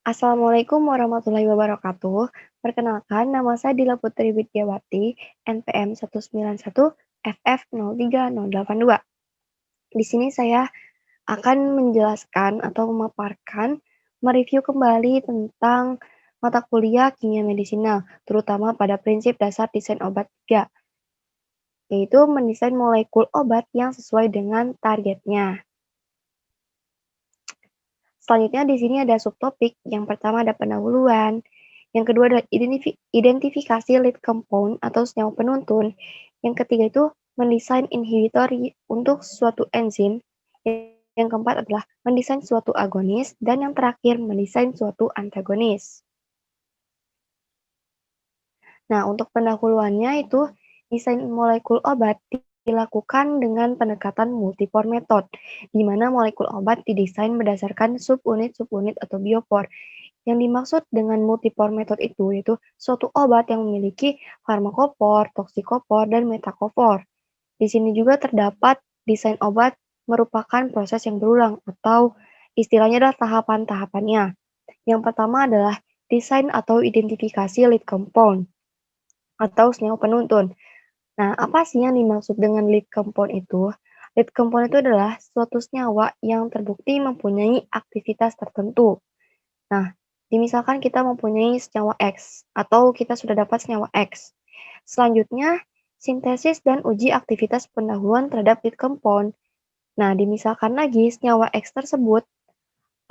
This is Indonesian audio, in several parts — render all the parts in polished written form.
Assalamualaikum warahmatullahi wabarakatuh. Perkenalkan, nama saya Dila Putri Widyawati, NPM 191FF03082. Di sini saya akan menjelaskan atau memaparkan, mereview kembali tentang mata kuliah kimia medisinal, terutama pada prinsip dasar desain obat 3, yaitu mendesain molekul obat yang sesuai dengan targetnya. Selanjutnya di sini ada subtopik, yang pertama ada pendahuluan, yang kedua adalah identifikasi lead compound atau senyawa penuntun, yang ketiga itu mendesain inhibitor untuk suatu enzim, yang keempat adalah mendesain suatu agonis, dan yang terakhir mendesain suatu antagonis. Nah, untuk pendahuluannya itu desain molekul obat dilakukan dengan pendekatan multipore method, di mana molekul obat didesain berdasarkan subunit-subunit atau biopor. Yang dimaksud dengan multipore method itu yaitu suatu obat yang memiliki farmakopor, toksikopor, dan metakopor. Di sini juga terdapat desain obat merupakan proses yang berulang atau istilahnya adalah tahapan-tahapannya. Yang pertama adalah desain atau identifikasi lead compound atau senyawa penuntun. Nah, apa sih yang dimaksud dengan lead compound itu? Lead compound itu adalah suatu senyawa yang terbukti mempunyai aktivitas tertentu. Nah, misalkan kita mempunyai senyawa X atau kita sudah dapat senyawa X. Selanjutnya, sintesis dan uji aktivitas pendahuluan terhadap lead compound. Nah, dimisalkan lagi senyawa X tersebut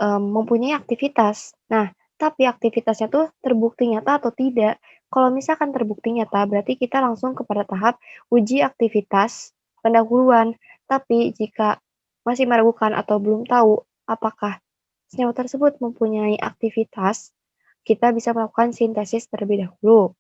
mempunyai aktivitas. Nah, tapi aktivitasnya tuh terbukti nyata atau tidak. Kalau misalkan terbukti nyata, berarti kita langsung kepada tahap uji aktivitas pendahuluan. Tapi jika masih meragukan atau belum tahu apakah senyawa tersebut mempunyai aktivitas, kita bisa melakukan sintesis terlebih dahulu.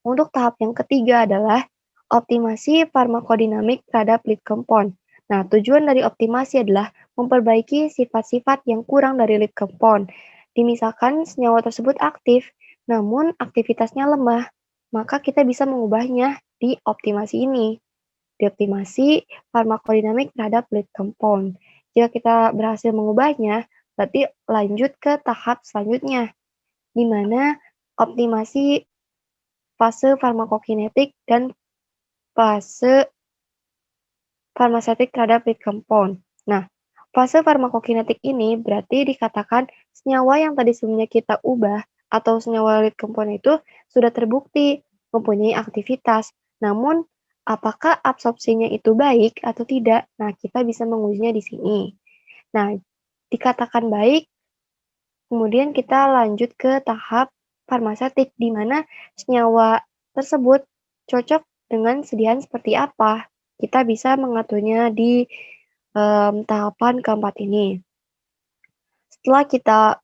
Untuk tahap yang ketiga adalah optimasi farmakodinamik terhadap lead compound. Nah, tujuan dari optimasi adalah memperbaiki sifat-sifat yang kurang dari lead compound. Misalkan senyawa tersebut aktif, namun aktivitasnya lemah, maka kita bisa mengubahnya di optimasi ini. Di optimasi farmakodinamik terhadap lead compound. Jika kita berhasil mengubahnya, berarti lanjut ke tahap selanjutnya, di mana optimasi fase farmakokinetik dan fase farmaseutik terhadap lead compound. Nah, fase farmakokinetik ini berarti dikatakan senyawa yang tadi sebelumnya kita ubah atau senyawa lead compound itu sudah terbukti mempunyai aktivitas. Namun, apakah absorpsinya itu baik atau tidak? Nah, kita bisa mengujinya di sini. Nah, dikatakan baik, kemudian kita lanjut ke tahap farmaseutik, di mana senyawa tersebut cocok dengan sediaan seperti apa. Kita bisa mengaturnya di tahapan keempat ini. Setelah kita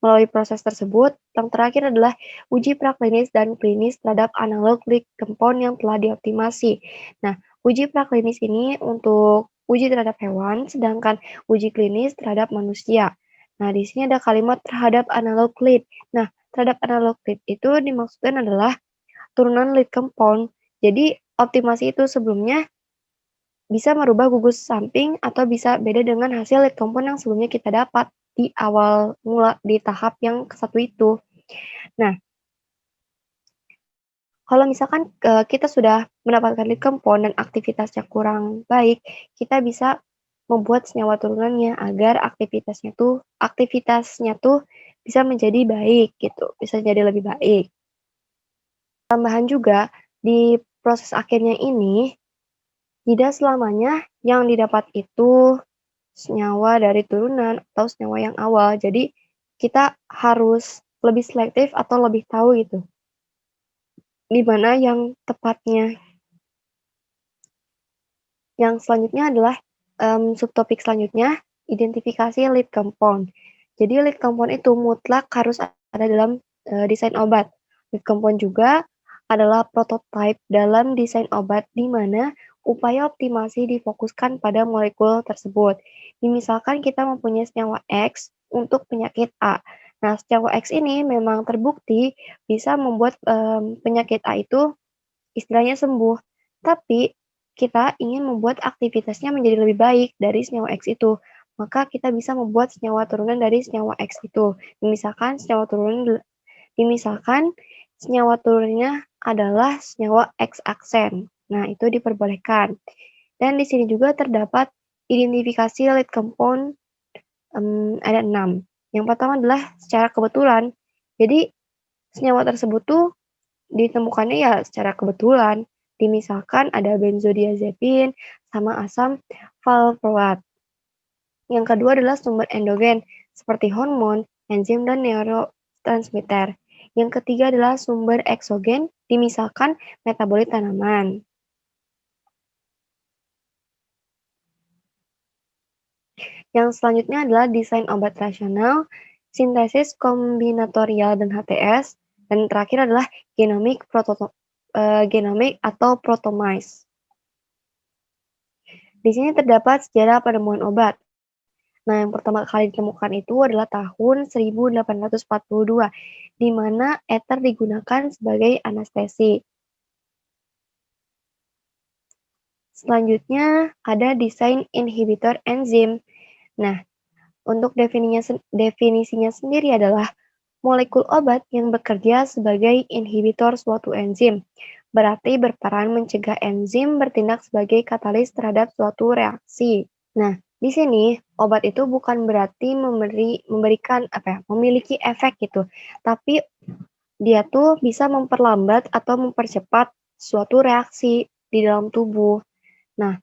melalui proses tersebut, yang terakhir adalah uji praklinis dan klinis terhadap analog lead compound yang telah dioptimasi. Nah, uji praklinis ini untuk uji terhadap hewan, sedangkan uji klinis terhadap manusia. Nah, di sini ada kalimat terhadap analog lead. Nah, terhadap analog lead itu dimaksudkan adalah turunan lead compound. Jadi, optimasi itu sebelumnya bisa merubah gugus samping atau bisa beda dengan hasil lead compound yang sebelumnya kita dapat di awal mula di tahap yang ke-1 itu. Nah, kalau misalkan, kita sudah mendapatkan lead compound dan aktivitasnya kurang baik, kita bisa membuat senyawa turunannya agar aktivitasnya tuh bisa menjadi baik gitu, bisa jadi lebih baik. Tambahan juga, di proses akhirnya ini, tidak selamanya yang didapat itu senyawa dari turunan atau senyawa yang awal. Jadi, kita harus lebih selektif atau lebih tahu gitu, di mana yang tepatnya. Yang selanjutnya adalah, subtopik selanjutnya, identifikasi lead compound. Jadi lead compound itu mutlak harus ada dalam, desain obat. Lead compound juga adalah prototipe dalam desain obat di mana upaya optimasi difokuskan pada molekul tersebut. Misalkan kita mempunyai senyawa X untuk penyakit A. Nah, senyawa X ini memang terbukti bisa membuat, penyakit A itu istilahnya sembuh, tapi kita ingin membuat aktivitasnya menjadi lebih baik dari senyawa X itu. maka kita bisa membuat senyawa turunan dari senyawa X itu. Misalkan senyawa turunannya adalah senyawa X-aksen. Nah, itu diperbolehkan. Dan di sini juga terdapat identifikasi lead compound, ada 6. Yang pertama adalah secara kebetulan. Jadi, senyawa tersebut tuh ditemukannya ya secara kebetulan. Misalkan ada benzodiazepin sama asam valproat. Yang kedua adalah sumber endogen seperti hormon, enzim, dan neurotransmitter. Yang ketiga adalah sumber eksogen, misalkan metabolit tanaman. Yang selanjutnya adalah desain obat rasional, sintesis kombinatorial dan HTS, dan terakhir adalah genomik atau protomice. Di sini terdapat sejarah penemuan obat. Nah, yang pertama kali ditemukan itu adalah tahun 1842, di mana ether digunakan sebagai anestesi. Selanjutnya ada desain inhibitor enzim. Nah, untuk definisinya sendiri adalah molekul obat yang bekerja sebagai inhibitor suatu enzim, berarti berperan mencegah enzim bertindak sebagai katalis terhadap suatu reaksi. Nah, di sini obat itu bukan berarti memiliki efek gitu, tapi dia tuh bisa memperlambat atau mempercepat suatu reaksi di dalam tubuh. Nah,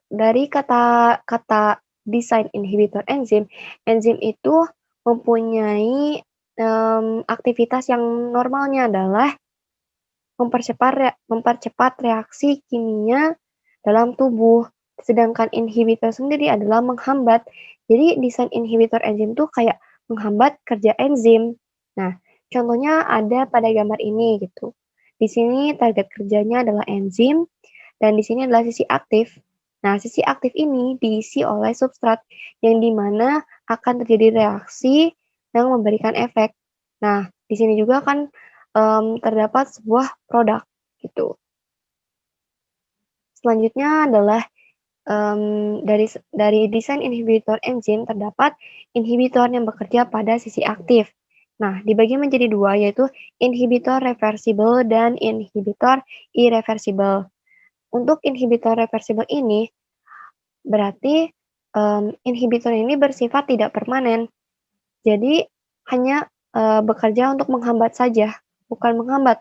dari kata desain inhibitor enzim, enzim itu mempunyai aktivitas yang normalnya adalah mempercepat reaksi kimia dalam tubuh. Sedangkan inhibitor sendiri adalah menghambat. Jadi desain inhibitor enzim itu kayak menghambat kerja enzim. Nah, contohnya ada pada gambar ini gitu. Di sini target kerjanya adalah enzim dan di sini adalah sisi aktif. Nah, sisi aktif ini diisi oleh substrat yang dimana akan terjadi reaksi yang memberikan efek. Nah, di sini juga kan terdapat sebuah produk gitu. Selanjutnya adalah dari desain inhibitor enzim terdapat inhibitor yang bekerja pada sisi aktif. Nah, dibagi menjadi dua, yaitu inhibitor reversible dan inhibitor irreversible. Untuk inhibitor reversible ini, berarti inhibitor ini bersifat tidak permanen. Jadi, hanya bekerja untuk menghambat saja, bukan menghambat.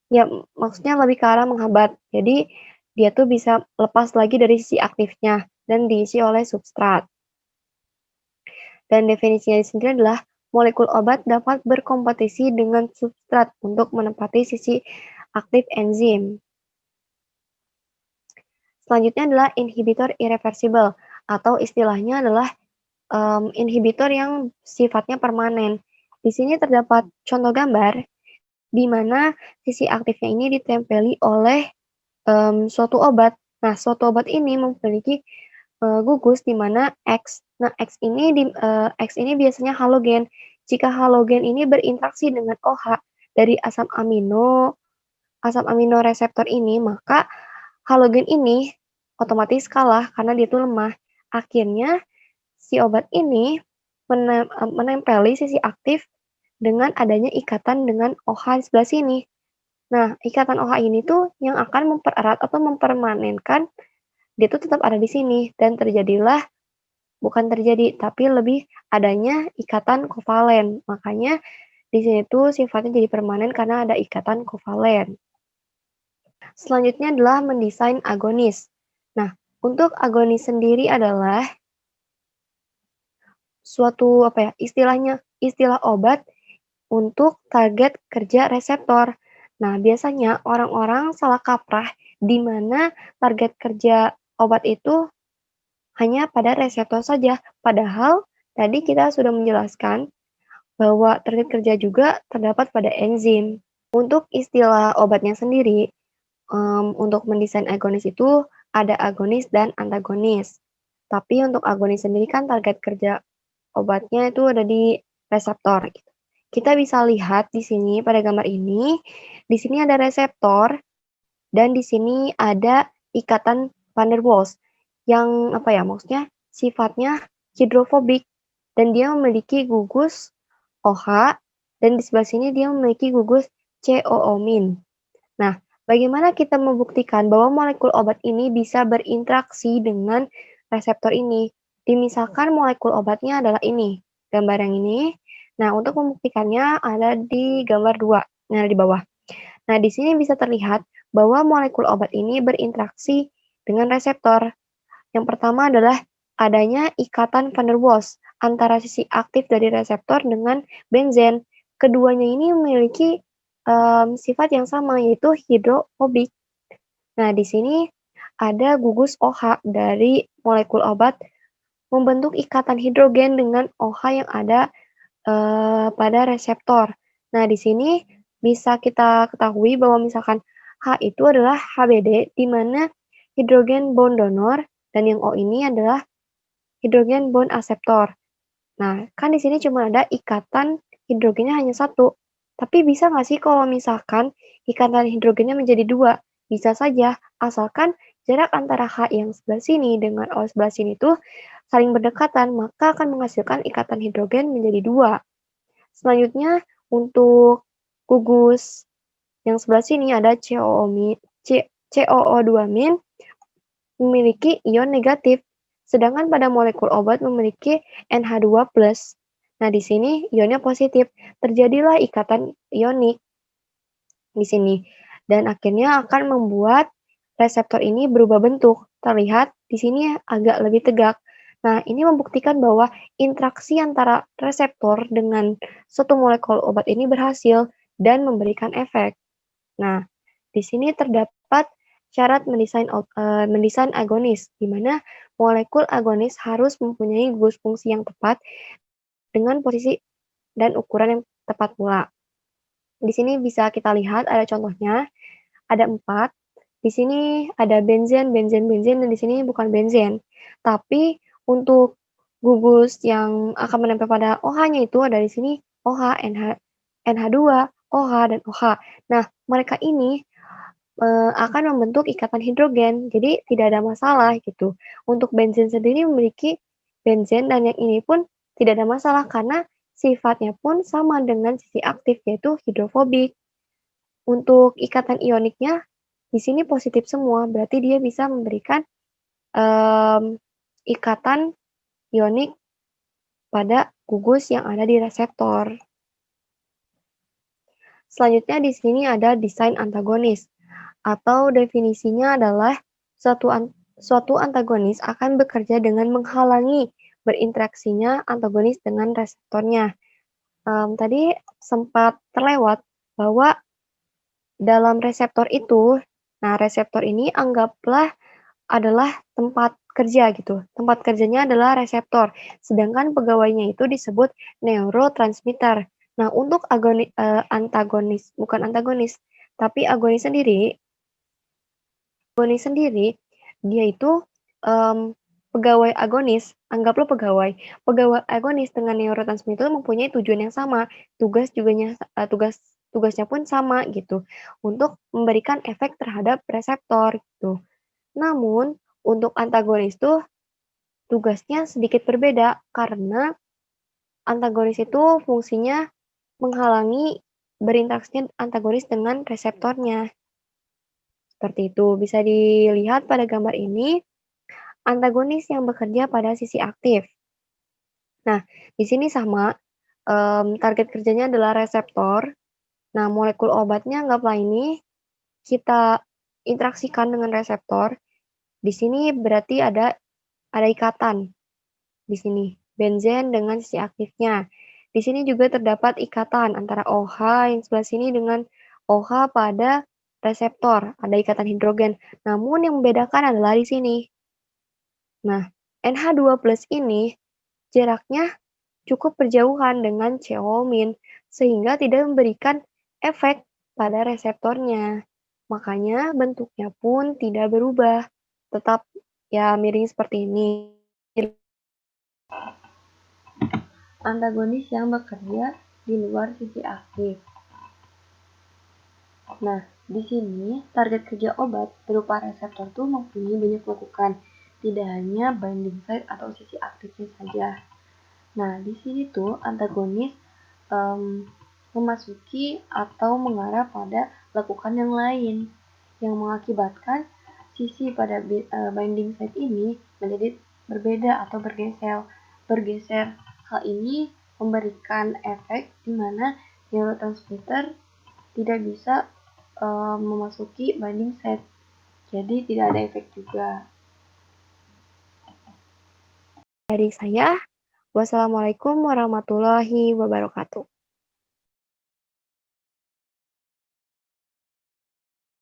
Ya, maksudnya lebih ke arah menghambat. Jadi, dia tuh bisa lepas lagi dari sisi aktifnya dan diisi oleh substrat. Dan definisinya di sini adalah molekul obat dapat berkompetisi dengan substrat untuk menempati sisi aktif enzim. Selanjutnya adalah inhibitor irreversible atau istilahnya adalah inhibitor yang sifatnya permanen. Di sini terdapat contoh gambar di mana sisi aktifnya ini ditempeli oleh suatu obat. Nah, suatu obat ini memiliki gugus di mana X. Nah, X ini biasanya halogen. Jika halogen ini berinteraksi dengan OH dari asam amino reseptor ini, maka halogen ini otomatis kalah karena dia itu lemah. Akhirnya si obat ini menempeli sisi aktif dengan adanya ikatan dengan OH di sebelah sini. Nah, ikatan OH ini tuh yang akan mempererat atau mempermanenkan dia tuh tetap ada di sini dan bukan terjadi, tapi lebih adanya ikatan kovalen. Makanya di sini tuh sifatnya jadi permanen karena ada ikatan kovalen. Selanjutnya adalah mendesain agonis. Nah, untuk agonis sendiri adalah suatu istilah obat untuk target kerja reseptor. Nah, biasanya orang-orang salah kaprah di mana target kerja obat itu hanya pada reseptor saja. Padahal tadi kita sudah menjelaskan bahwa target kerja juga terdapat pada enzim. Untuk istilah obatnya sendiri, untuk mendesain agonis itu ada agonis dan antagonis. Tapi untuk agonis sendiri kan target kerja obatnya itu ada di reseptor. Gitu. Kita bisa lihat di sini pada gambar ini, di sini ada reseptor dan di sini ada ikatan van der Waals yang maksudnya sifatnya hidrofobik dan dia memiliki gugus OH dan di sebelah sini dia memiliki gugus COO-. Nah, bagaimana kita membuktikan bahwa molekul obat ini bisa berinteraksi dengan reseptor ini? Dimisalkan molekul obatnya adalah ini, gambar yang ini. Nah, untuk membuktikannya ada di gambar 2, nah di bawah. Nah, di sini bisa terlihat bahwa molekul obat ini berinteraksi dengan reseptor. Yang pertama adalah adanya ikatan van der Waals antara sisi aktif dari reseptor dengan benzen. Keduanya ini memiliki sifat yang sama, yaitu hidrofobik. Nah, di sini ada gugus OH dari molekul obat membentuk ikatan hidrogen dengan OH yang ada pada reseptor. Nah, di sini bisa kita ketahui bahwa misalkan H itu adalah HBD, di mana hidrogen bond donor, dan yang O ini adalah hidrogen bond akseptor. Nah, kan di sini cuma ada ikatan hidrogennya hanya satu. Tapi bisa nggak sih kalau misalkan ikatan hidrogennya menjadi dua? Bisa saja, asalkan jarak antara H yang sebelah sini dengan O sebelah sini itu saling berdekatan, maka akan menghasilkan ikatan hidrogen menjadi dua. Selanjutnya, untuk gugus yang sebelah sini ada COO2- memiliki ion negatif, sedangkan pada molekul obat memiliki NH2+. Nah, di sini ionnya positif, terjadilah ikatan ionik di sini. Dan akhirnya akan membuat reseptor ini berubah bentuk. Terlihat di sini agak lebih tegak. Nah, ini membuktikan bahwa interaksi antara reseptor dengan suatu molekul obat ini berhasil dan memberikan efek. Nah, di sini terdapat syarat mendesain agonis, di mana molekul agonis harus mempunyai gugus fungsi yang tepat dengan posisi dan ukuran yang tepat pula. Di sini bisa kita lihat ada contohnya, ada 4. Di sini ada benzen, benzen, benzen, dan di sini bukan benzen. Tapi untuk gugus yang akan menempel pada OH-nya itu ada di sini OH, NH2, OH, dan OH. Nah, mereka ini akan membentuk ikatan hidrogen, jadi tidak ada masalah gitu. Untuk benzen sendiri memiliki benzen dan yang ini pun tidak ada masalah karena sifatnya pun sama dengan sisi aktif yaitu hidrofobik. Untuk ikatan ioniknya di sini positif semua, berarti dia bisa memberikan ikatan ionik pada gugus yang ada di reseptor. Selanjutnya di sini ada desain antagonis, atau definisinya adalah suatu antagonis akan bekerja dengan menghalangi berinteraksinya antagonis dengan reseptornya. Tadi sempat terlewat bahwa dalam reseptor itu, nah reseptor ini anggaplah adalah tempat kerja gitu. Tempat kerjanya adalah reseptor, sedangkan pegawainya itu disebut neurotransmitter. Nah, untuk antagonis, bukan antagonis, tapi agonis sendiri, dia itu pegawai agonis, anggaplah pegawai. Pegawai agonis dengan neurotransmitter mempunyai tujuan yang sama, tugasnya pun sama gitu, untuk memberikan efek terhadap reseptor gitu. Namun, untuk antagonis tuh tugasnya sedikit berbeda karena antagonis itu fungsinya menghalangi berinteraksinya antagonis dengan reseptornya. Seperti itu, bisa dilihat pada gambar ini, antagonis yang bekerja pada sisi aktif. Nah, di sini sama, target kerjanya adalah reseptor. Nah, molekul obatnya anggaplah ini kita interaksikan dengan reseptor. Di sini berarti ada ikatan. Di sini, benzen dengan sisi aktifnya. Di sini juga terdapat ikatan antara OH yang sebelah sini dengan OH pada reseptor, ada ikatan hidrogen. Namun yang membedakan adalah di sini. Nah, NH2+ ini jaraknya cukup berjauhan dengan CO-, sehingga tidak memberikan efek pada reseptornya. Makanya bentuknya pun tidak berubah, tetap ya miring seperti ini. Antagonis yang bekerja di luar sisi aktif. Nah, di sini target kerja obat berupa reseptor tuh mempunyai banyak lekukan. tidak hanya binding site atau sisi aktifnya saja. Nah, di sini tuh antagonis memasuki atau mengarah pada lekukan yang lain yang mengakibatkan sisi pada binding site ini menjadi berbeda atau bergeser. Hal ini memberikan efek di mana neurotransmitter tidak bisa memasuki binding site. Jadi tidak ada efek juga. Dari saya, wassalamualaikum warahmatullahi wabarakatuh.